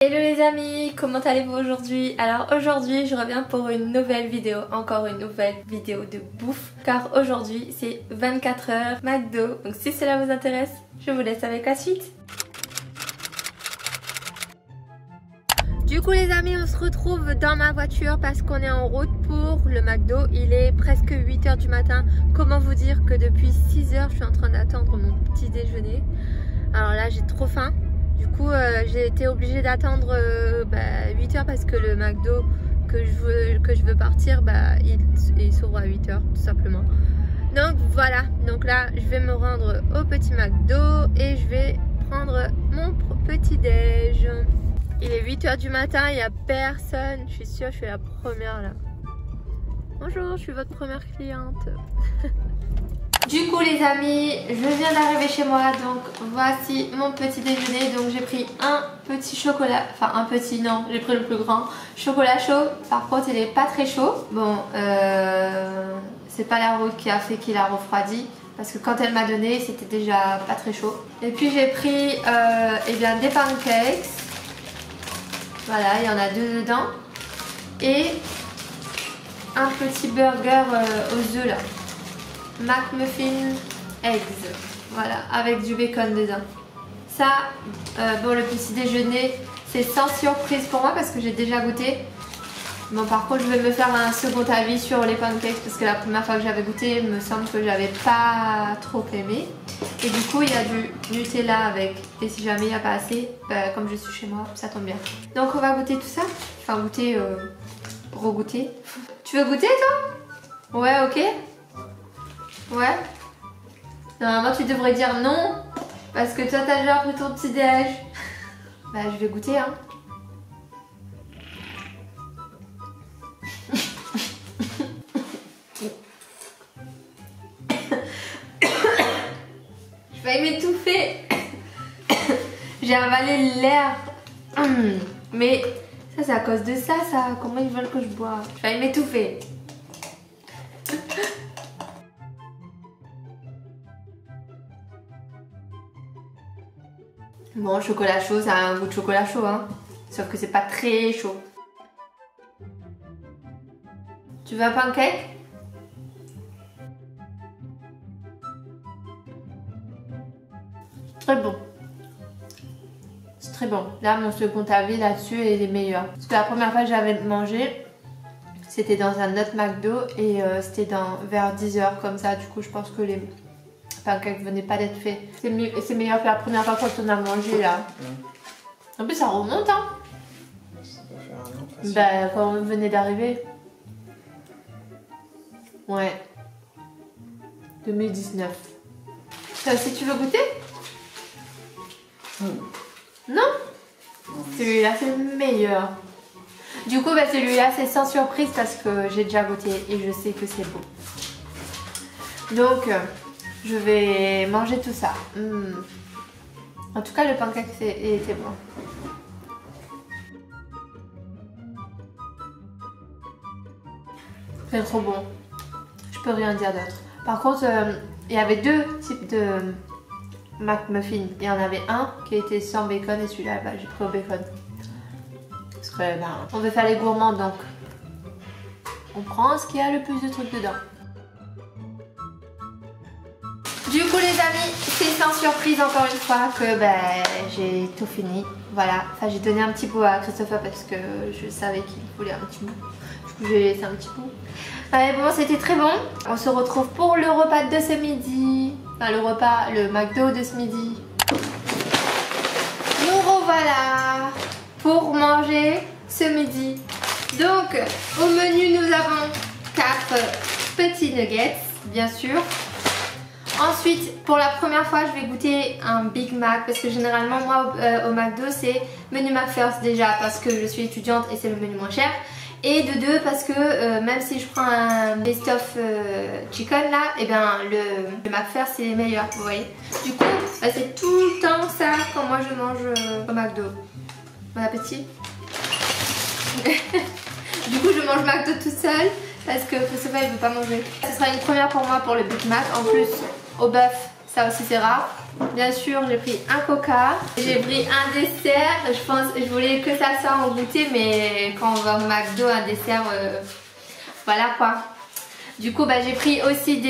Hello les amis, comment allez-vous aujourd'hui? Alors aujourd'hui je reviens pour une nouvelle vidéo, encore une nouvelle vidéo de bouffe, car aujourd'hui c'est 24 heures McDo, donc si cela vous intéresse, je vous laisse avec la suite. Du coup les amis, on se retrouve dans ma voiture parce qu'on est en route pour le McDo. Il est presque 8 h du matin. Comment vous dire que depuis 6 h je suis en train d'attendre mon petit déjeuner. Alors là j'ai trop faim. Du coup j'ai été obligée d'attendre 8 h parce que le McDo que je veux partir, il s'ouvre à 8 h tout simplement. Donc voilà, donc là je vais me rendre au petit McDo et je vais prendre mon petit déj. Il est 8 h du matin, il n'y a personne. Je suis sûre, je suis la première là. Bonjour, je suis votre première cliente. Du coup les amis, je viens d'arriver chez moi, donc voici mon petit déjeuner. Donc j'ai pris un petit chocolat, enfin un petit, non, j'ai pris le plus grand chocolat chaud. Par contre il est pas très chaud. Bon, c'est pas la route qui a fait qu'il a refroidi, parce que quand elle m'a donné c'était déjà pas très chaud. Et puis j'ai pris des pancakes. Voilà, il y en a 2 dedans. Et un petit burger aux œufs là. McMuffin Eggs. Voilà, avec du bacon dedans. Ça, le petit déjeuner, c'est sans surprise pour moi parce que j'ai déjà goûté. Bon, par contre, je vais me faire un second avis sur les pancakes parce que la première fois que j'avais goûté, il me semble que j'avais pas trop aimé. Et du coup, il y a du Nutella avec. Et si jamais il n'y a pas assez, comme je suis chez moi, ça tombe bien. Donc, on va goûter tout ça. Enfin, goûter, regoûter. Tu veux goûter, toi? Ouais, ok. Ouais. Normalement, tu devrais dire non. Parce que toi, t'as déjà pris ton petit déj. Bah, je vais goûter, hein. Je vais m'étouffer. J'ai avalé l'air. Mais ça c'est à cause de ça. Comment ils veulent que je boive? Je vais m'étouffer. Bon, chocolat chaud, ça a un goût de chocolat chaud, hein. Sauf que c'est pas très chaud. Tu veux un pancake? Très bon. C'est très bon. Là, mon second avis là-dessus est meilleur. Parce que la première fois que j'avais mangé, c'était dans un autre McDo et c'était vers 10 h comme ça. Du coup, je pense que les pancakes venaient pas d'être faits. C'est meilleur que la première fois quand on a mangé là. En plus, ça remonte, hein. Ça peut faire un an facile. Quand on venait d'arriver. Ouais. 2019. Si tu veux goûter? Non? Celui-là c'est le meilleur. Du coup celui-là c'est sans surprise parce que j'ai déjà goûté et je sais que c'est bon. Donc je vais manger tout ça. En tout cas le pancake était bon. C'est trop bon. Je peux rien dire d'autre. Par contre il y avait 2 types de McMuffin. Il y en avait un qui était sans bacon et celui-là j'ai pris au bacon. Parce que on veut faire les gourmands, donc on prend ce qui a le plus de trucs dedans. Du coup les amis, c'est sans surprise encore une fois que j'ai tout fini. Voilà, enfin j'ai donné un petit bout à Christopher parce que je savais qu'il voulait un petit bout. Du coup j'ai laissé un petit bout. Bon, c'était très bon. On se retrouve pour le repas de ce midi. Enfin le McDo de ce midi. Nous revoilà pour manger ce midi. Donc au menu nous avons 4 petits nuggets bien sûr. Ensuite pour la première fois je vais goûter un Big Mac parce que généralement moi au McDo c'est menu McFirst déjà parce que je suis étudiante et c'est le menu moins cher. Et de 2 parce que même si je prends un best of chicken là, et le McFirst c'est meilleur, vous voyez. Du coup c'est tout le temps ça quand moi je mange au McDo. Bon appétit. Du coup je mange McDo toute seule parce que Christopher il veut pas manger. Ce sera une première pour moi pour le Big Mac. En plus au bœuf ça aussi c'est rare. Bien sûr, j'ai pris un coca, j'ai pris un dessert. Je voulais que ça soit en goûter, mais quand on va au McDo, un dessert, voilà quoi. Du coup, j'ai pris aussi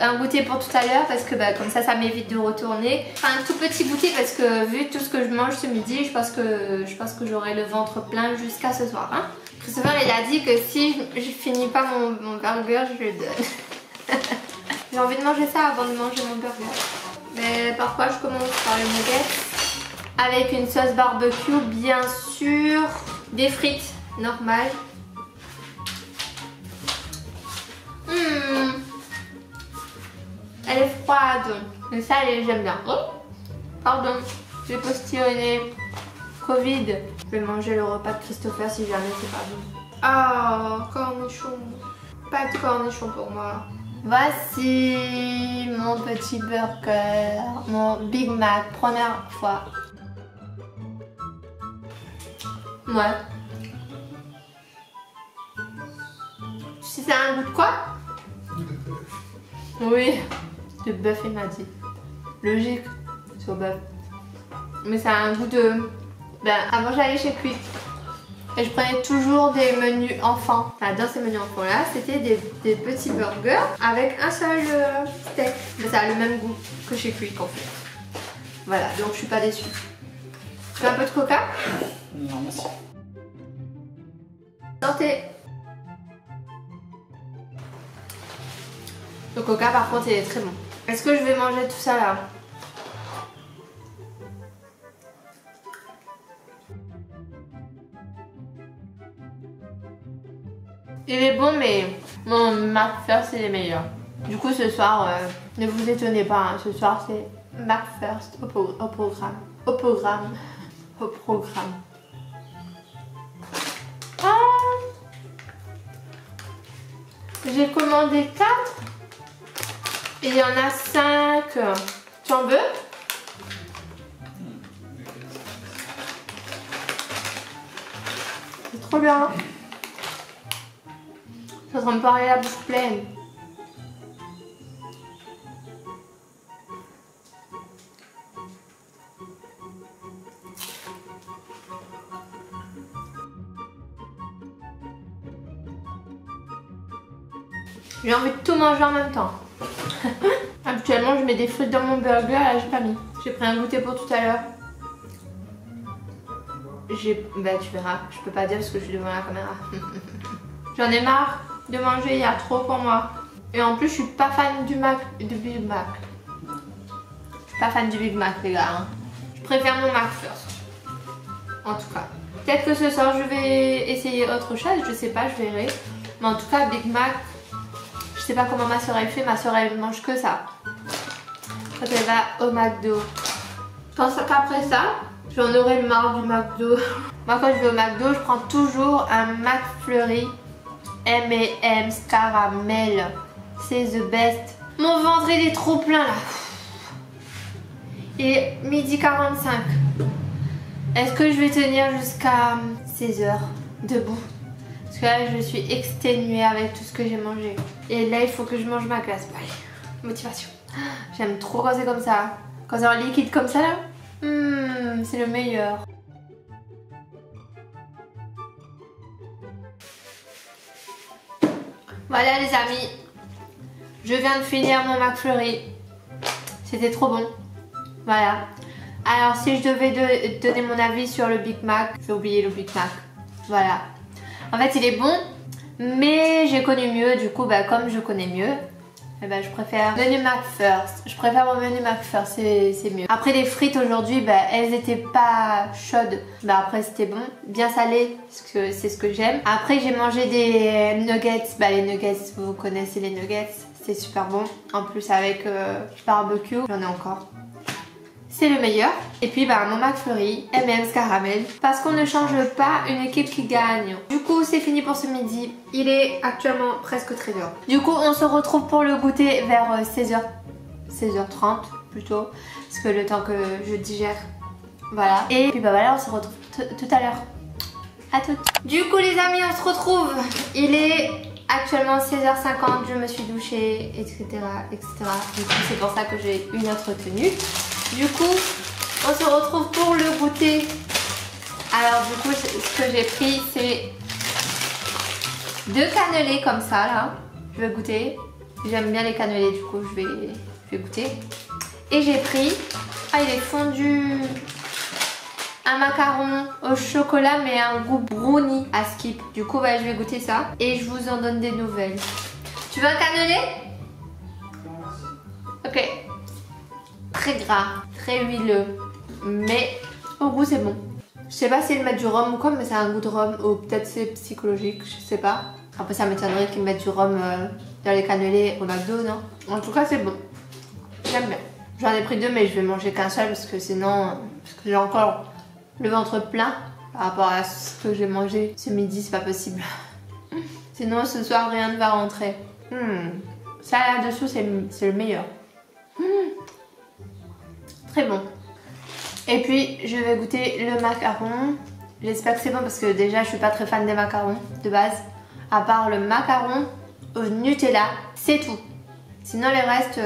un goûter pour tout à l'heure parce que comme ça m'évite de retourner. Enfin, un tout petit goûter parce que vu tout ce que je mange ce midi, je pense que j'aurai le ventre plein jusqu'à ce soir. Hein. Christopher, il a dit que si je finis pas mon burger, je le donne. J'ai envie de manger ça avant de manger mon burger. Mais parfois, je commence par les nuggets avec une sauce barbecue, bien sûr, des frites normales. Elle est froide, mais ça j'aime bien. Oh, pardon, j'ai postillonné. Covid. Je vais manger le repas de Christopher si jamais c'est pas bon. Oh, cornichon. Pas de cornichon pour moi. Voici mon petit burger, mon Big Mac, première fois. Ouais. Tu sais ça a un goût de quoi? Oui, de bœuf il m'a dit. Logique, sur bœuf. Mais ça a un goût de... avant j'allais chez Quick et je prenais toujours des menus enfants. Enfin, dans ces menus enfants là, c'était des petits burgers avec un seul steak. Mais ça a le même goût que chez Quick en fait. Voilà, donc je suis pas déçue. Tu veux un peu de coca? Non, merci. Santé. Le coca par contre il est très bon. Est-ce que je vais manger tout ça là? Il est bon mais mon McFirst il est meilleur. Du coup ce soir, ne vous étonnez pas, hein, ce soir c'est McFirst au programme. Au programme. Ah, j'ai commandé 4 et il y en a 5. Tu en veux? C'est trop bien. Je suis en train de parler la bouche pleine. J'ai envie de tout manger en même temps. Habituellement, je mets des frites dans mon burger, là j'ai pas mis. J'ai pris un goûter pour tout à l'heure. Tu verras, je peux pas dire parce que je suis devant la caméra. J'en ai marre de manger, il y a trop pour moi. Et en plus, je suis pas fan du Big Mac. Je suis pas fan du Big Mac, les gars. Hein. Je préfère mon McFirst. En tout cas. Peut-être que ce soir, je vais essayer autre chose, je sais pas, je verrai. Mais en tout cas, Big Mac, je sais pas comment ma soeur elle fait. Ma soeur elle mange que ça. Quand elle va au McDo. Qu'après ça, j'en aurai marre du McDo. Moi, quand je vais au McDo, je prends toujours un McFlurry M&M's caramel. C'est the best. Mon ventre il est trop plein là. Il est 12h45. Est-ce que je vais tenir jusqu'à 16h debout? Parce que là je suis exténuée avec tout ce que j'ai mangé. Et là il faut que je mange ma glace. Allez, motivation. J'aime trop quand c'est comme ça. Quand c'est en liquide comme ça là, c'est le meilleur. Voilà les amis, je viens de finir mon McFlurry. C'était trop bon. Voilà. Alors si je devais donner mon avis sur le Big Mac, j'ai oublié le Big Mac. Voilà. En fait il est bon, mais j'ai connu mieux. Du coup comme je connais mieux, je préfère le menu McFirst. Je préfère mon menu McFirst, c'est mieux. Après les frites aujourd'hui, elles étaient pas chaudes. Après c'était bon, bien salé, parce que c'est ce que j'aime. Après j'ai mangé des nuggets. Les nuggets, vous connaissez les nuggets, c'est super bon. En plus avec barbecue, j'en ai encore. C'est le meilleur. Et puis mon McFlurry, M&M's caramel. Parce qu'on ne change pas une équipe qui gagne. Du coup c'est fini pour ce midi. Il est actuellement presque 13h. Du coup on se retrouve pour le goûter vers 16h30 plutôt. Parce que le temps que je digère. Voilà. Et puis voilà, on se retrouve tout à l'heure. À toutes. Du coup les amis, on se retrouve. Il est actuellement 16h50. Je me suis douchée, etc. etc. Du coup c'est pour ça que j'ai une autre tenue. Du coup, on se retrouve pour le goûter. Alors du coup, ce que j'ai pris, c'est 2 cannelés comme ça là. Je vais goûter. J'aime bien les cannelés, du coup je vais goûter. Et j'ai pris, il est fondu, un macaron au chocolat mais un goût brownie à skip. Du coup je vais goûter ça et je vous en donne des nouvelles. Tu veux un cannelé? Ok. Très gras, très huileux, mais au goût c'est bon. Je sais pas s'ils mettent du rhum ou quoi, mais c'est un goût de rhum, ou peut-être c'est psychologique, je sais pas. Après ça m'étonnerait qu'ils mettent du rhum dans les cannelés au McDo, non? En tout cas c'est bon, j'aime bien. J'en ai pris 2 mais je vais manger qu'un seul parce que sinon, j'ai encore le ventre plein par rapport à ce que j'ai mangé ce midi, c'est pas possible. Sinon ce soir rien ne va rentrer. Ça là-dessous c'est le meilleur. Très bon. Et puis je vais goûter le macaron. J'espère que c'est bon parce que déjà je suis pas très fan des macarons de base. À part le macaron au Nutella, c'est tout. Sinon les restes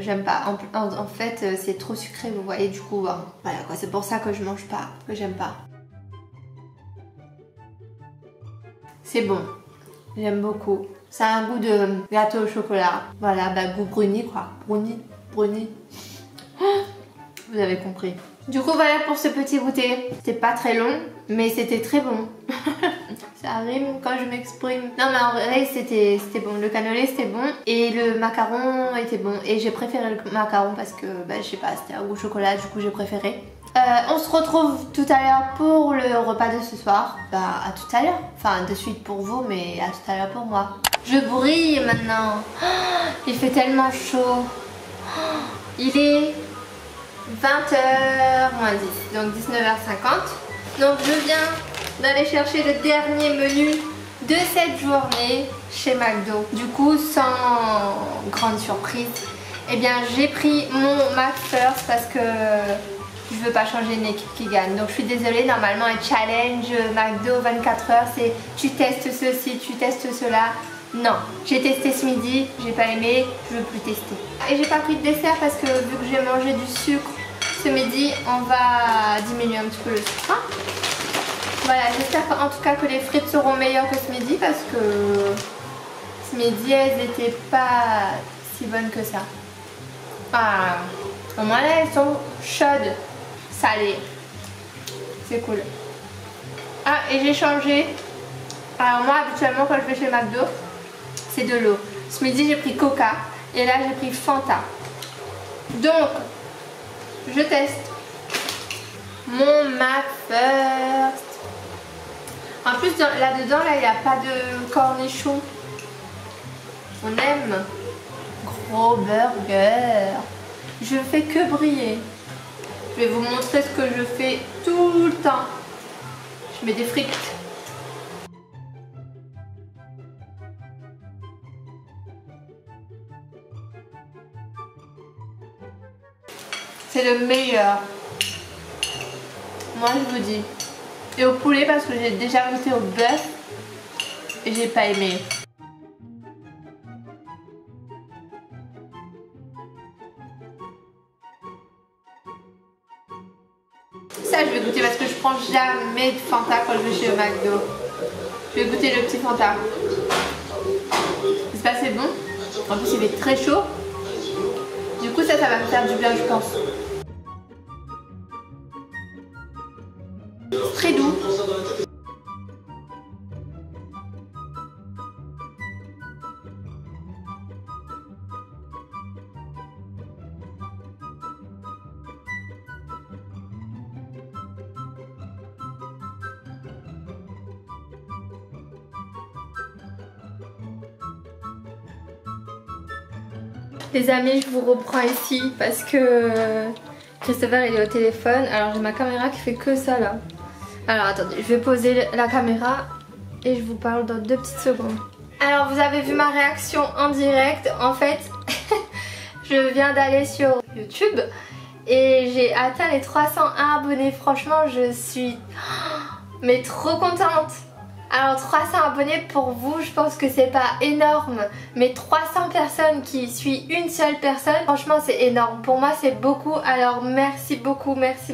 j'aime pas. En fait c'est trop sucré, vous voyez, du coup voilà quoi, c'est pour ça que je mange pas, que j'aime pas. C'est bon, j'aime beaucoup. Ça a un goût de gâteau au chocolat. Voilà, goût brownie quoi. Brownie. Vous avez compris. Du coup voilà pour ce petit goûter. C'était pas très long mais c'était très bon. Ça rime quand je m'exprime. Non mais en vrai c'était bon. Le cannelé c'était bon et le macaron était bon. Et j'ai préféré le macaron parce que je sais pas, c'était un goût chocolat, du coup j'ai préféré. On se retrouve tout à l'heure pour le repas de ce soir. À tout à l'heure. Enfin de suite pour vous mais à tout à l'heure pour moi. Je brille maintenant. Il fait tellement chaud. Il est 20h moins 10, donc 19h50. Donc je viens d'aller chercher le dernier menu de cette journée chez McDo. Du coup, sans grande surprise, j'ai pris mon McFirst parce que je veux pas changer une équipe qui gagne. Donc je suis désolée, normalement un challenge McDo 24 heures, c'est tu testes ceci, tu testes cela. Non, j'ai testé ce midi, j'ai pas aimé, je veux plus tester. Et j'ai pas pris de dessert parce que vu que j'ai mangé du sucre ce midi, on va diminuer un petit peu le sucre. Voilà, j'espère en tout cas que les frites seront meilleures que ce midi parce que ce midi elles étaient pas si bonnes que ça. Au moins là elles sont chaudes, salées. C'est cool. Et j'ai changé. Alors moi habituellement quand je vais chez McDo, c'est de l'eau. Ce midi j'ai pris Coca et là j'ai pris Fanta. Donc je teste mon McFirst. En plus là-dedans il n'y a pas de cornichons. On aime. Gros burger. Je fais que briller. Je vais vous montrer ce que je fais tout le temps. Je mets des frites. C'est le meilleur. Moi je vous dis. Et au poulet parce que j'ai déjà goûté au bœuf et j'ai pas aimé. Ça je vais goûter parce que je prends jamais de Fanta quand je vais chez McDo. Je vais goûter le petit Fanta. C'est pas assez bon. En plus il est très chaud. Du coup ça va me faire du bien je pense. Très doux. Les amis, je vous reprends ici parce que Christopher il est au téléphone. Alors j'ai ma caméra qui fait que ça là. Alors attendez, je vais poser la caméra et je vous parle dans 2 petites secondes. Alors vous avez vu ma réaction en direct. En fait, je viens d'aller sur YouTube et j'ai atteint les 301 abonnés. Franchement, je suis mais trop contente. Alors 300 abonnés pour vous, je pense que c'est pas énorme, mais 300 personnes qui suivent une seule personne, franchement c'est énorme. Pour moi c'est beaucoup, alors merci beaucoup, merci.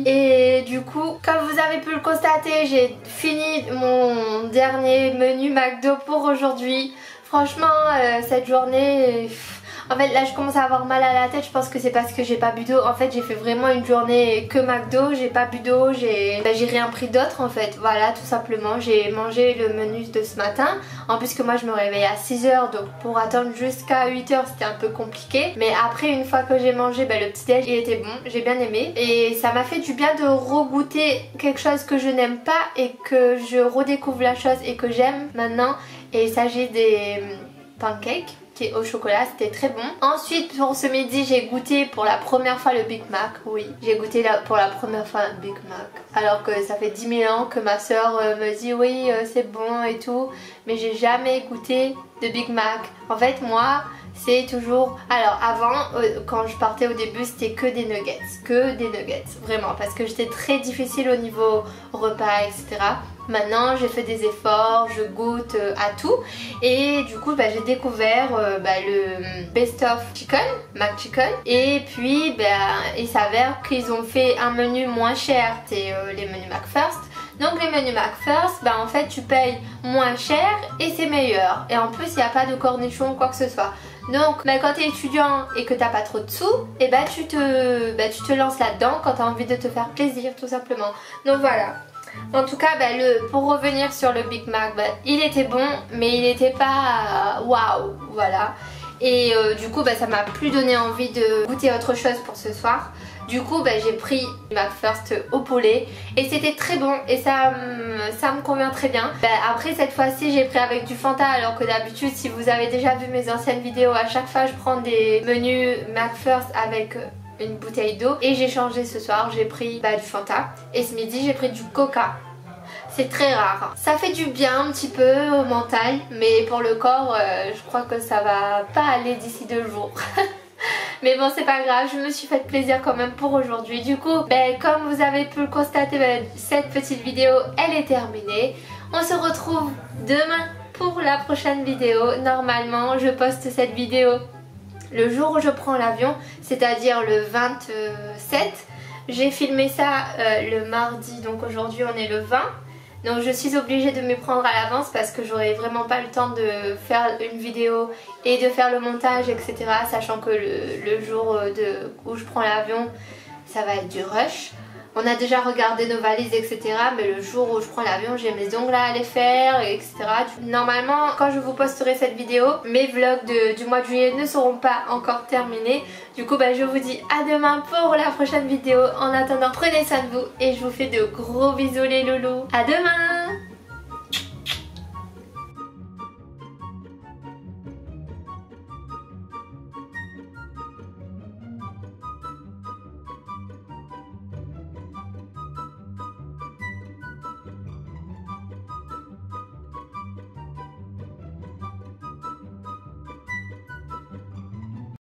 Et du coup, comme vous avez pu le constater, j'ai fini mon dernier menu McDo pour aujourd'hui. Franchement, cette journée... En fait là je commence à avoir mal à la tête, je pense que c'est parce que j'ai pas bu d'eau. En fait j'ai fait vraiment une journée que McDo, j'ai pas bu d'eau, j'ai rien pris d'autre en fait. Voilà, tout simplement, j'ai mangé le menu de ce matin. En plus que moi je me réveille à 6 h, donc pour attendre jusqu'à 8 h c'était un peu compliqué. Mais après une fois que j'ai mangé, le petit déj il était bon, j'ai bien aimé. Et ça m'a fait du bien de regoûter quelque chose que je n'aime pas et que je redécouvre la chose et que j'aime maintenant. Et il s'agit des pancakes au chocolat, c'était très bon. Ensuite pour ce midi j'ai goûté pour la première fois le Big Mac. Oui, j'ai goûté pour la première fois un Big Mac, alors que ça fait 10 000 ans que ma soeur me dit oui c'est bon et tout, mais j'ai jamais goûté de Big Mac. En fait moi c'est toujours... Alors avant, quand je partais au début, c'était que des nuggets, vraiment, parce que j'étais très difficile au niveau repas, etc. Maintenant j'ai fait des efforts, je goûte à tout, et du coup j'ai découvert le Best of Chicken, McChicken, et puis il s'avère qu'ils ont fait un menu moins cher, c'est les menus McFirst. Donc les menus McFirst, en fait tu payes moins cher et c'est meilleur, et en plus il n'y a pas de cornichons ou quoi que ce soit. Donc quand tu es étudiant et que t'as pas trop de sous, et tu te lances là-dedans quand tu as envie de te faire plaisir tout simplement. Donc voilà. En tout cas pour revenir sur le Big Mac, il était bon mais il n'était pas waouh, voilà. Et du coup ça m'a plus donné envie de goûter autre chose pour ce soir. Du coup j'ai pris McFirst au poulet et c'était très bon et ça me convient très bien. Après cette fois-ci j'ai pris avec du Fanta, alors que d'habitude si vous avez déjà vu mes anciennes vidéos, à chaque fois je prends des menus McFirst avec une bouteille d'eau, et j'ai changé ce soir, j'ai pris du Fanta, et ce midi j'ai pris du Coca. C'est très rare. Ça fait du bien un petit peu au mental, mais pour le corps je crois que ça va pas aller d'ici 2 jours. Mais bon c'est pas grave, je me suis fait plaisir quand même pour aujourd'hui. Du coup comme vous avez pu le constater, cette petite vidéo elle est terminée. On se retrouve demain pour la prochaine vidéo. Normalement je poste cette vidéo le jour où je prends l'avion, c'est-à-dire le 27. J'ai filmé ça le mardi, donc aujourd'hui on est le 20. Donc je suis obligée de m'y prendre à l'avance parce que j'aurai vraiment pas le temps de faire une vidéo et de faire le montage, etc. Sachant que le jour où je prends l'avion, ça va être du rush. On a déjà regardé nos valises, etc. Mais le jour où je prends l'avion, j'ai mes ongles à aller faire, etc. Normalement, quand je vous posterai cette vidéo, mes vlogs du mois de juillet ne seront pas encore terminés. Du coup, je vous dis à demain pour la prochaine vidéo. En attendant, prenez soin de vous et je vous fais de gros bisous les loulous. À demain!